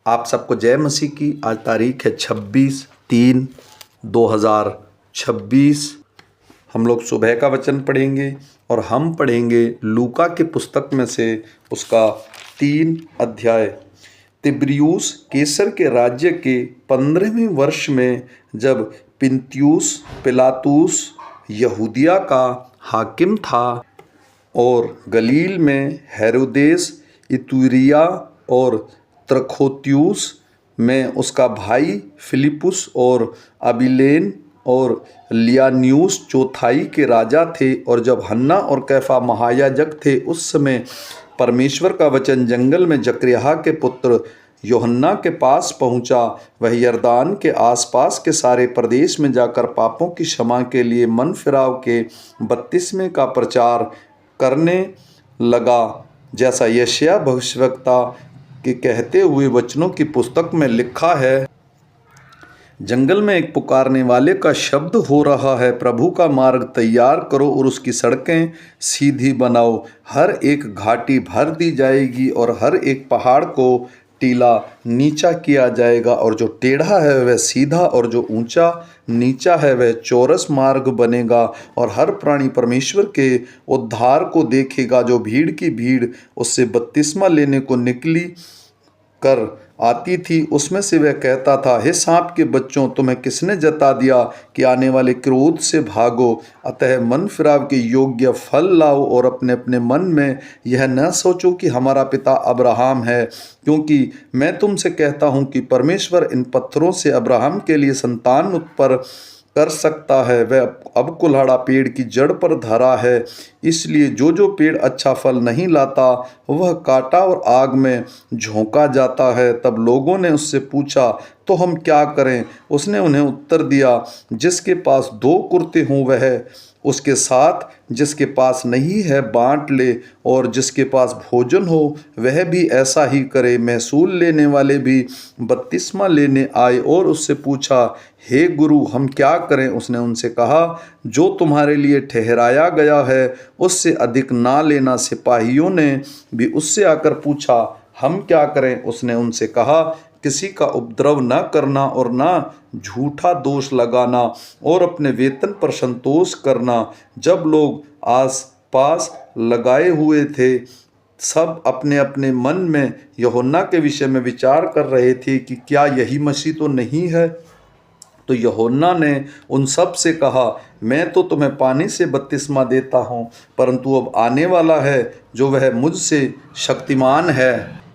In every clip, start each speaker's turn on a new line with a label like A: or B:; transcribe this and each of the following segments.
A: आप सबको जय मसीह की। आज तारीख है 26/3/2026। हम लोग सुबह का वचन पढ़ेंगे और हम पढ़ेंगे लूका की पुस्तक में से उसका 3 अध्याय। तिब्रियुस कैसर के राज्य के 15वें वर्ष में जब पुन्तियुस पिलातुस यहूदिया का हाकिम था और गलील में हेरोदेस इतूरिया और त्रखोतियुस में उसका भाई फिलिपुस और अबिलेन और लियानियुस चौथाई के राजा थे। और जब हन्ना और कैफा महायाजक थे उस समय परमेश्वर का वचन जंगल में जकरिया के पुत्र यूहन्ना के पास पहुंचा। वह यरदान के आसपास के सारे प्रदेश में जाकर पापों की क्षमा के लिए मन फिराव के बपतिस्मे का प्रचार करने लगा, जैसा यशायाह भविष्यवक्ता के कहते हुए वचनों की पुस्तक में लिखा है। जंगल में एक पुकारने वाले का शब्द हो रहा है, प्रभु का मार्ग तैयार करो और उसकी सड़कें सीधी बनाओ। हर एक घाटी भर दी जाएगी और हर एक पहाड़ को टीला नीचा किया जाएगा, और जो टेढ़ा है वह सीधा और जो ऊंचा नीचा है वह चौरस मार्ग बनेगा। और हर प्राणी परमेश्वर के उद्धार को देखेगा। जो भीड़ की भीड़ उससे बपतिस्मा लेने को निकली कर आती थी, उसमें से वह कहता था, हे सांप के बच्चों, तुम्हें किसने जता दिया कि आने वाले क्रोध से भागो। अतः मन फिराव के योग्य फल लाओ और अपने अपने मन में यह न सोचो कि हमारा पिता अब्राहम है, क्योंकि मैं तुमसे कहता हूँ कि परमेश्वर इन पत्थरों से अब्राहम के लिए संतान उत्पन्न कर सकता है। वह अब कुल्हाड़ा पेड़ की जड़ पर धरा है, इसलिए जो जो पेड़ अच्छा फल नहीं लाता वह काटा और आग में झोंका जाता है। तब लोगों ने उससे पूछा, तो हम क्या करें? उसने उन्हें उत्तर दिया, जिसके पास 2 कुर्ते हों वह उसके साथ, जिसके पास नहीं है बांट ले, और जिसके पास भोजन हो वह भी ऐसा ही करे। महसूल लेने वाले भी बपतिस्मा लेने आए और उससे पूछा, हे गुरु, हम क्या करें? उसने उनसे कहा, जो तुम्हारे लिए ठहराया गया है उससे अधिक ना लेना। सिपाहियों ने भी उससे आकर पूछा, हम क्या करें? उसने उनसे कहा, किसी का उपद्रव न करना और न झूठा दोष लगाना और अपने वेतन पर संतोष करना। जब लोग आस पास लगाए हुए थे, सब अपने अपने मन में यूहन्ना के विषय में विचार कर रहे थे कि क्या यही मसीह तो नहीं है। तो यूहन्ना ने उन सब से कहा, मैं तो तुम्हें पानी से बपतिस्मा देता हूँ, परंतु अब आने वाला है जो वह मुझसे शक्तिमान है।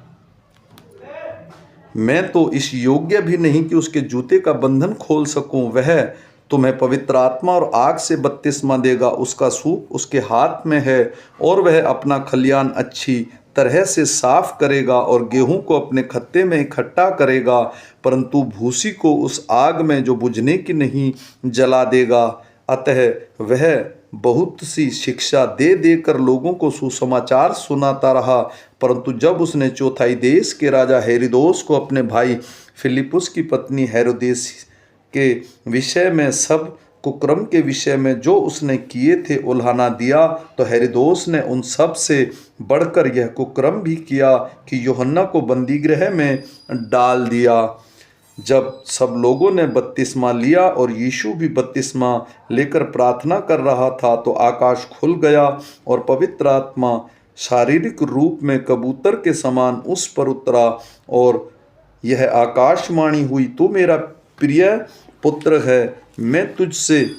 A: मैं तो इस योग्य भी नहीं कि उसके जूते का बंधन खोल सकूं। वह तुम्हें पवित्र आत्मा और आग से बपतिस्मा देगा। उसका सूप उसके हाथ में है और वह अपना खलियान अच्छी तरह से साफ करेगा और गेहूं को अपने खत्ते में इकट्ठा करेगा, परंतु भूसी को उस आग में जो बुझने की नहीं जला देगा। अतः वह बहुत सी शिक्षा दे देकर लोगों को सुसमाचार सुनाता रहा। परंतु जब उसने चौथाई देश के राजा हेरोदेस को अपने भाई फिलिपुस की पत्नी हेरोदेस के विषय में, सब कुकर्म के विषय में जो उसने किए थे, उल्हाना दिया, तो हेरोदेस ने उन सब से बढ़कर यह कुकर्म भी किया कि यूहन्ना को बंदीगृह में डाल दिया। जब सब लोगों ने बपतिस्मा लिया और यीशु भी बपतिस्मा लेकर प्रार्थना कर रहा था, तो आकाश खुल गया और पवित्र आत्मा शारीरिक रूप में कबूतर के समान उस पर उतरा, और यह आकाशवाणी हुई, तू मेरा प्रिय पुत्र है, मैं तुझसे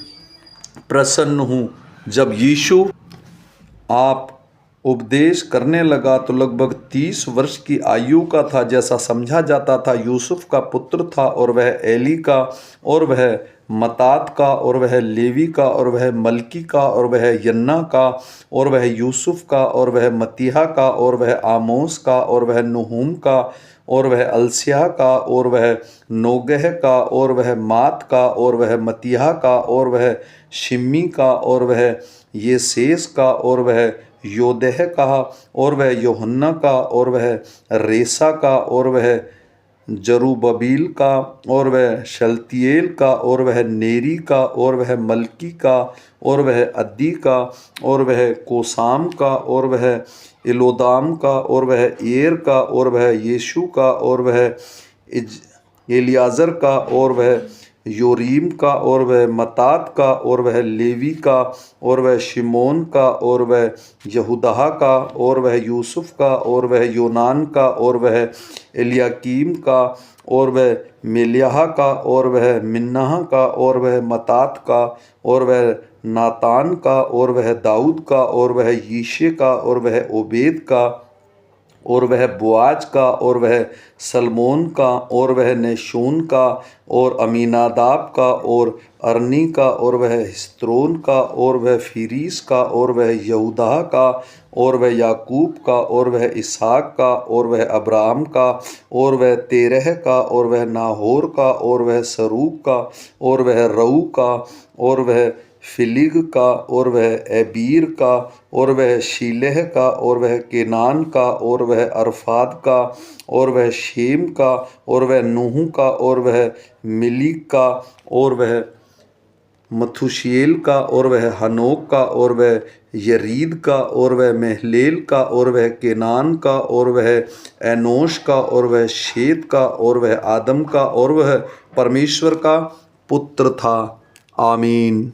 A: प्रसन्न हूँ। जब यीशु आप उपदेश करने लगा तो लगभग 30 वर्ष की आयु का था, जैसा समझा जाता था। यूसुफ का पुत्र था और वह एली का और वह मतात का और वह लेवी का और वह मलकी का और वह यन्ना का और वह यूसुफ का और वह मतीहा का और वह आमोस का और वह नहूम का और वह अलसिया का और वह नोगह का और वह मात का और वह मतीहा का और वह शिमी का और वह येसेस का और वह योदेह का और वह यूहन्ना का और वह रेसा का और वह जरूब्बाबिल का और वह शलतियेल का और वह नेरी का और वह मलकी का और वह अद्दी का और वह कोसाम का और वह एलोदाम का और वह एर का और वह यीशु का और वह एलियाजर का और वह योरीम का और वह मत्तात का और वह लेवी का और वह शिमोन का और वह यहूदा का और वह यूसुफ का और वह योनान का और वह एलियाकीम का और वह मेल्याह का और वह मिन्नाह का और वह मत्तात का और वह नातान का और वह दाऊद का और वह यीशे का और वह ओबेद का और वह बोआज का और वह सलमोन का और वह नहशोन का और अमीनादाब का और अरनी का और वह हिस्रोन का और वह फिरीस का और वह यहूदा का और वह याकूब का और वह इसहाक का और वह अब्राहम का और वह तेरह का और वह नाहोर का और वह सरूग का और वह रऊ का और वह फिलिग का और वह एबीर का और वह शीलेह का और वह केनान का और वह अरफाद का और वह शेम का और वह नूह का और वह मिलीक का और वह मथुशिएल का और वह हनोक का और वह यरीद का और वह महलेल का और वह केनान का और वह एनोश का और वह शेत का और वह आदम का और वह परमेश्वर का पुत्र था। आमीन।